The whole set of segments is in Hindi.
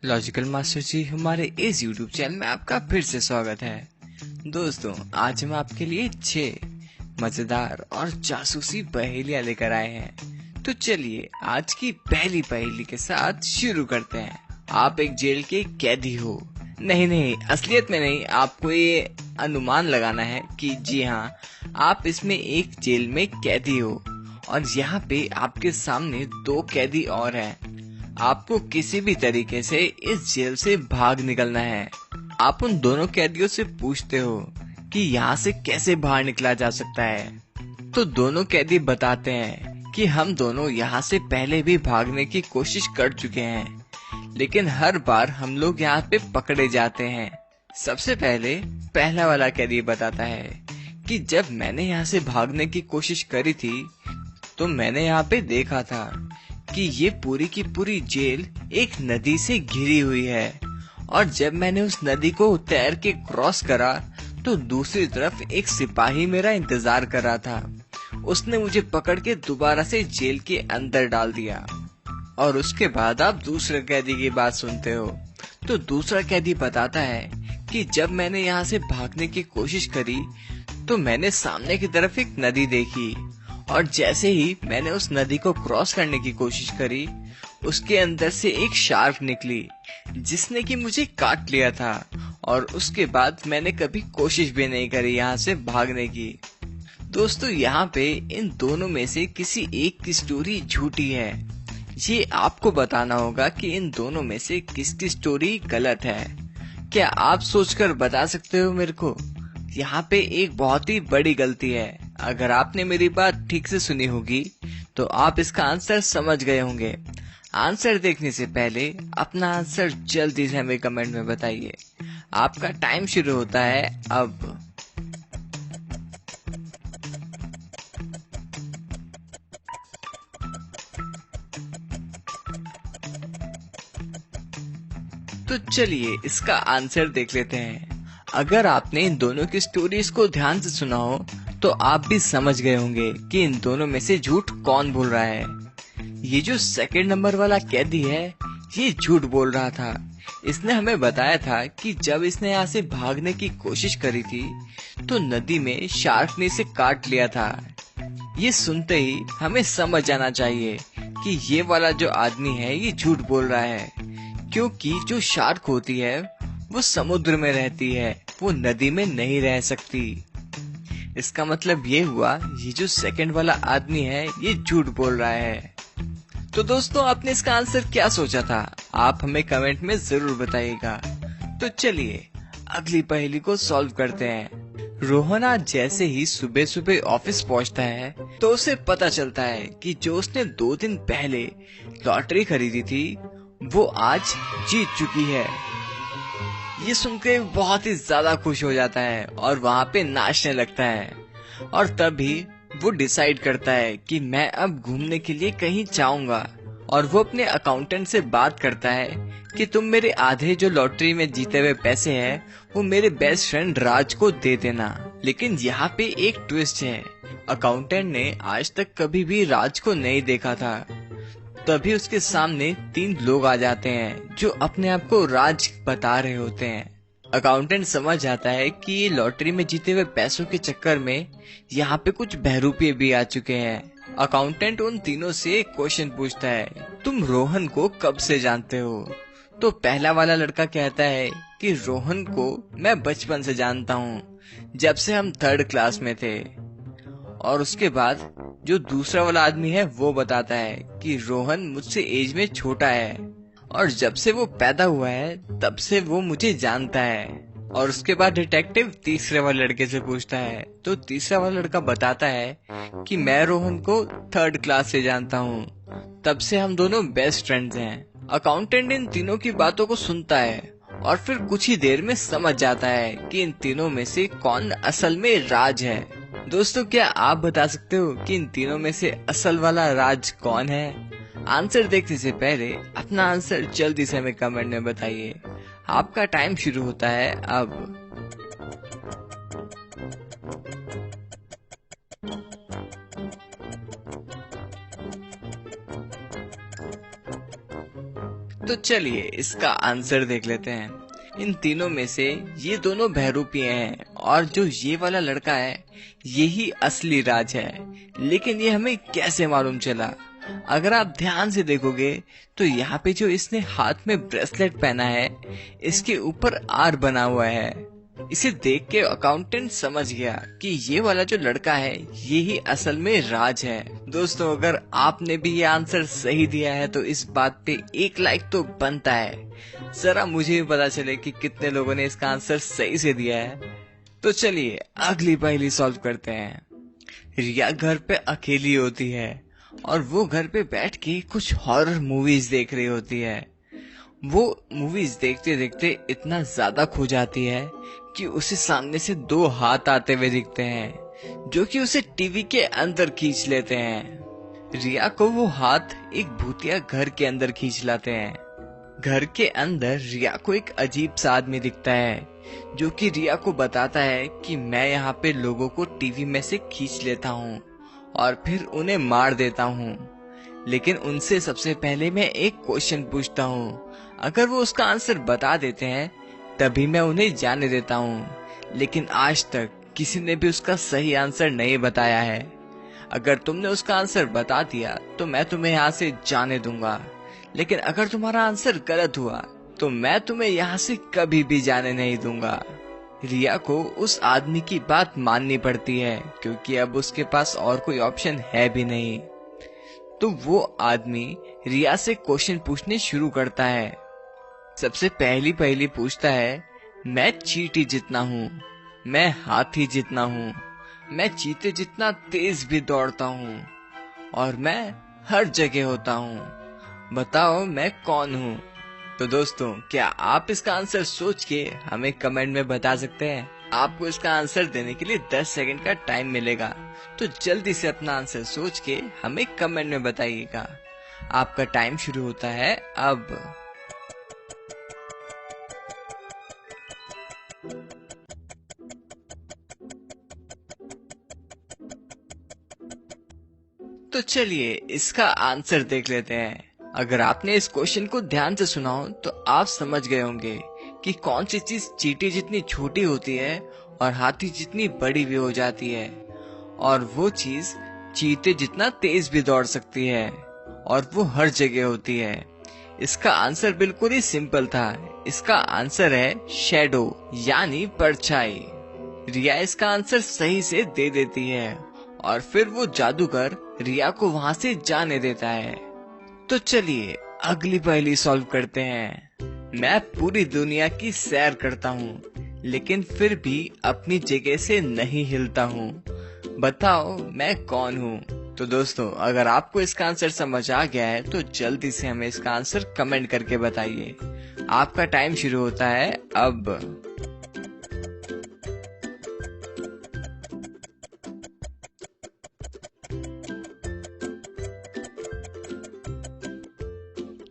लॉजिकल मास्टर जी, हमारे इस यूट्यूब चैनल में आपका फिर से स्वागत है। दोस्तों, आज हम आपके लिए 6 मजेदार और जासूसी पहेलियां लेकर आए हैं। तो चलिए आज की पहली पहेली के साथ शुरू करते हैं। आप एक जेल के कैदी हो। नहीं, असलियत में नहीं, आपको ये अनुमान लगाना है कि जी हाँ, आप इसमें एक जेल में कैदी हो और यहाँ पे आपके सामने 2 कैदी और हैं। आपको किसी भी तरीके से इस जेल से भाग निकलना है। आप उन दोनों कैदियों से पूछते हो कि यहाँ से कैसे बाहर निकला जा सकता है। तो दोनों कैदी बताते हैं कि हम दोनों यहाँ से पहले भी भागने की कोशिश कर चुके हैं, लेकिन हर बार हम लोग यहाँ पे पकड़े जाते हैं। सबसे पहले पहला वाला कैदी बताता है कि जब मैंने यहाँ से भागने की कोशिश करी थी तो मैंने यहाँ पे देखा था कि ये पूरी की पूरी जेल एक नदी से घिरी हुई है, और जब मैंने उस नदी को तैर के क्रॉस करा तो दूसरी तरफ एक सिपाही मेरा इंतजार कर रहा था। उसने मुझे पकड़ के दोबारा से जेल के अंदर डाल दिया। और उसके बाद आप दूसरे कैदी की बात सुनते हो। तो दूसरा कैदी बताता है कि जब मैंने यहाँ से भागने की कोशिश करी तो मैंने सामने की तरफ एक नदी देखी, और जैसे ही मैंने उस नदी को क्रॉस करने की कोशिश करी, उसके अंदर से एक शार्क निकली जिसने कि मुझे काट लिया था, और उसके बाद मैंने कभी कोशिश भी नहीं करी यहाँ से भागने की। दोस्तों, यहाँ पे इन दोनों में से किसी एक की स्टोरी झूठी है। ये आपको बताना होगा कि इन दोनों में से किसकी स्टोरी गलत है। क्या आप सोचकर बता सकते हो मेरे को? यहाँ पे एक बहुत ही बड़ी गलती है। अगर आपने मेरी बात ठीक से सुनी होगी तो आप इसका आंसर समझ गए होंगे। आंसर देखने से पहले अपना आंसर जल्दी से हमें कमेंट में बताइए। आपका टाइम शुरू होता है अब। तो चलिए इसका आंसर देख लेते हैं। अगर आपने इन दोनों की स्टोरीज को ध्यान से सुना हो तो आप भी समझ गए होंगे कि इन दोनों में से झूठ कौन बोल रहा है। ये जो सेकंड नंबर वाला कैदी है, ये झूठ बोल रहा था। इसने हमें बताया था कि जब इसने यहाँ से भागने की कोशिश करी थी तो नदी में शार्क ने इसे काट लिया था। ये सुनते ही हमें समझ जाना चाहिए कि ये वाला जो आदमी है ये झूठ बोल रहा है, क्योंकि जो शार्क होती है वो समुद्र में रहती है, वो नदी में नहीं रह सकती। इसका मतलब ये हुआ ये जो सेकंड वाला आदमी है ये झूठ बोल रहा है। तो दोस्तों, आपने इसका आंसर क्या सोचा था? आप हमें कमेंट में जरूर बताइएगा। तो चलिए अगली पहेली को सॉल्व करते हैं। रोहन आज जैसे ही सुबह सुबह ऑफिस पहुंचता है तो उसे पता चलता है कि जो उसने 2 दिन पहले लॉटरी खरीदी थी वो आज जीत चुकी है। ये सुनकर बहुत ही ज्यादा खुश हो जाता है और वहाँ पे नाचने लगता है। और तभी वो डिसाइड करता है कि मैं अब घूमने के लिए कहीं जाऊंगा, और वो अपने अकाउंटेंट से बात करता है कि तुम मेरे आधे जो लॉटरी में जीते हुए पैसे हैं वो मेरे बेस्ट फ्रेंड राज को दे देना। लेकिन यहाँ पे एक ट्विस्ट है। अकाउंटेंट ने आज तक कभी भी राज को नहीं देखा था। तभी उसके सामने 3 लोग आ जाते हैं जो अपने आप को राज बता रहे होते हैं। अकाउंटेंट समझ जाता है कि ये लॉटरी में जीते हुए पैसों के चक्कर में यहाँ पे कुछ बहरूपे भी आ चुके हैं। अकाउंटेंट उन तीनों से एक क्वेश्चन पूछता है, तुम रोहन को कब से जानते हो? तो पहला वाला लड़का कहता है कि रोहन को मैं बचपन से जानता हूँ, जब से हम 3rd क्लास में थे। और उसके बाद जो दूसरा वाला आदमी है वो बताता है कि रोहन मुझसे एज में छोटा है, और जब से वो पैदा हुआ है तब से वो मुझे जानता है। और उसके बाद डिटेक्टिव तीसरे वाले लड़के से पूछता है, तो तीसरा वाला लड़का बताता है कि मैं रोहन को 3rd क्लास से जानता हूँ, तब से हम दोनों बेस्ट फ्रेंड्स हैं। अकाउंटेंट इन तीनों की बातों को सुनता है और फिर कुछ ही देर में समझ जाता है कि इन तीनों में से कौन असल में राज है। दोस्तों, क्या आप बता सकते हो कि इन तीनों में से असल वाला राज कौन है? आंसर देखने से पहले अपना आंसर जल्दी से हमें कमेंट में बताइए। आपका टाइम शुरू होता है अब। तो तो चलिए इसका आंसर देख लेते हैं। इन तीनों में से ये दोनों बहरूपिये हैं और जो ये वाला लड़का है यही असली राज है। लेकिन ये हमें कैसे मालूम चला? अगर आप ध्यान से देखोगे तो यहाँ पे जो इसने हाथ में ब्रेसलेट पहना है इसके ऊपर आर बना हुआ है। इसे देख के अकाउंटेंट समझ गया कि ये वाला जो लड़का है ये ही असल में राज है। दोस्तों, अगर आपने भी ये आंसर सही दिया है तो इस बात पे एक लाइक तो बनता है। जरा मुझे भी पता चले कि कितने लोगों ने इसका आंसर सही से दिया है। तो चलिए अगली पहेली सॉल्व करते हैं। रिया घर पे अकेली होती है और वो घर पे बैठ के कुछ हॉरर मूवीज देख रही होती है। वो मूवीज देखते देखते इतना ज्यादा खो जाती है कि उसे सामने से दो हाथ आते हुए दिखते हैं जो कि उसे टीवी के अंदर खींच लेते हैं। रिया को वो हाथ एक भूतिया घर के अंदर खींच लाते हैं। घर के अंदर रिया को एक अजीब सा आदमी दिखता है जो कि रिया को बताता है कि मैं यहाँ पे लोगों को टीवी में से खींच लेता हूँ और फिर उन्हें मार देता हूँ। लेकिन उनसे सबसे पहले मैं एक क्वेश्चन पूछता हूँ, अगर वो उसका आंसर बता देते हैं तभी मैं उन्हें जाने देता हूँ। लेकिन आज तक किसी ने भी उसका सही आंसर नहीं बताया है। अगर तुमने उसका आंसर बता दिया तो मैं तुम्हें यहाँ से जाने दूंगा, लेकिन अगर तुम्हारा आंसर गलत हुआ तो मैं तुम्हें यहाँ से कभी भी जाने नहीं दूंगा। रिया को उस आदमी की बात माननी पड़ती है क्योंकि अब उसके पास और कोई ऑप्शन है भी नहीं। तो वो आदमी रिया से क्वेश्चन पूछने शुरू करता है। सबसे पहली पहली पूछता है, मैं चींटी जितना हूँ, मैं हाथी जितना हूँ, मैं चीते जितना तेज भी दौड़ता हूँ और मैं हर जगह होता हूँ, बताओ मैं कौन हूँ? तो दोस्तों, क्या आप इसका आंसर सोच के हमें कमेंट में बता सकते हैं? आपको इसका आंसर देने के लिए 10 सेकंड का टाइम मिलेगा, तो जल्दी से अपना आंसर सोच के हमें कमेंट में बताइएगा। आपका टाइम शुरू होता है अब। तो चलिए इसका आंसर देख लेते हैं। अगर आपने इस क्वेश्चन को ध्यान से सुना हो तो आप समझ गए होंगे कि कौन सी चीज चींटी जितनी छोटी होती है और हाथी जितनी बड़ी भी हो जाती है, और वो चीज चीते जितना तेज भी दौड़ सकती है और वो हर जगह होती है। इसका आंसर बिल्कुल ही सिंपल था। इसका आंसर है शैडो, यानी परछाई। रिया इसका आंसर सही से दे देती है और फिर वो जादूगर रिया को वहाँ से जाने देता है। तो चलिए अगली पहेली सॉल्व करते हैं। मैं पूरी दुनिया की सैर करता हूँ लेकिन फिर भी अपनी जगह से नहीं हिलता हूँ, बताओ मैं कौन हूँ? तो दोस्तों, अगर आपको इसका आंसर समझ आ गया है तो जल्दी से हमें इसका आंसर कमेंट करके बताइए। आपका टाइम शुरू होता है अब।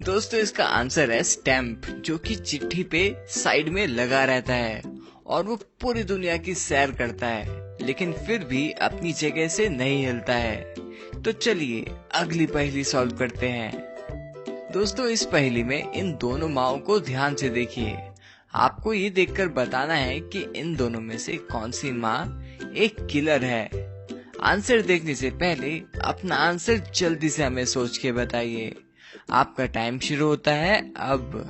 दोस्तों, इसका आंसर है स्टैम्प, जो कि चिट्ठी पे साइड में लगा रहता है और वो पूरी दुनिया की सैर करता है लेकिन फिर भी अपनी जगह से नहीं हिलता है। तो चलिए अगली पहेली सॉल्व करते हैं। दोस्तों, इस पहेली में इन दोनों माओं को ध्यान से देखिए। आपको ये देखकर बताना है कि इन दोनों में से कौन सी माँ एक किलर है। आंसर देखने से पहले अपना आंसर जल्दी से हमें सोच के बताइए। आपका टाइम शुरू होता है अब।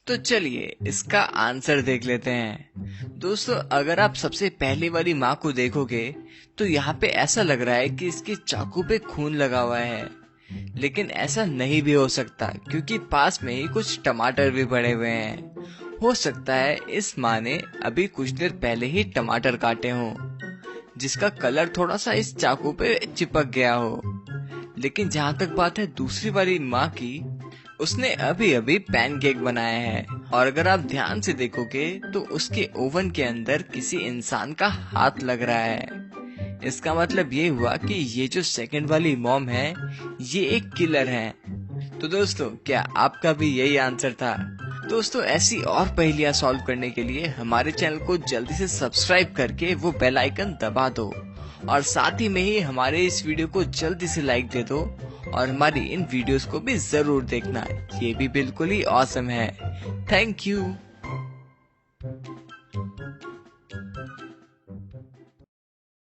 तो चलिए इसका आंसर देख लेते हैं। दोस्तों, अगर आप सबसे पहली वाली माँ को देखोगे तो यहाँ पे ऐसा लग रहा है कि इसके चाकू पे खून लगा हुआ है, लेकिन ऐसा नहीं भी हो सकता क्योंकि पास में ही कुछ टमाटर भी पड़े हुए हैं। हो सकता है इस माँ ने अभी कुछ देर पहले ही टमाटर काटे हों, जिसका कलर थोड़ा सा इस चाकू पे चिपक गया हो। लेकिन जहाँ तक बात है दूसरी वाली माँ की, उसने अभी अभी पैनकेक बनाए हैं और अगर आप ध्यान से देखोगे तो उसके ओवन के अंदर किसी इंसान का हाथ लग रहा है। इसका मतलब ये हुआ कि ये जो सेकंड वाली मॉम है ये एक किलर है। तो दोस्तों, क्या आपका भी यही आंसर था? दोस्तों ऐसी और पहेलियां सॉल्व करने के लिए हमारे चैनल को जल्दी से सब्सक्राइब करके वो बेल आइकन दबा दो और साथ ही में ही हमारे इस वीडियो को जल्दी से लाइक दे दो और हमारी इन वीडियोस को भी जरूर देखना, ये भी बिल्कुल ही ऑसम है। Thank you.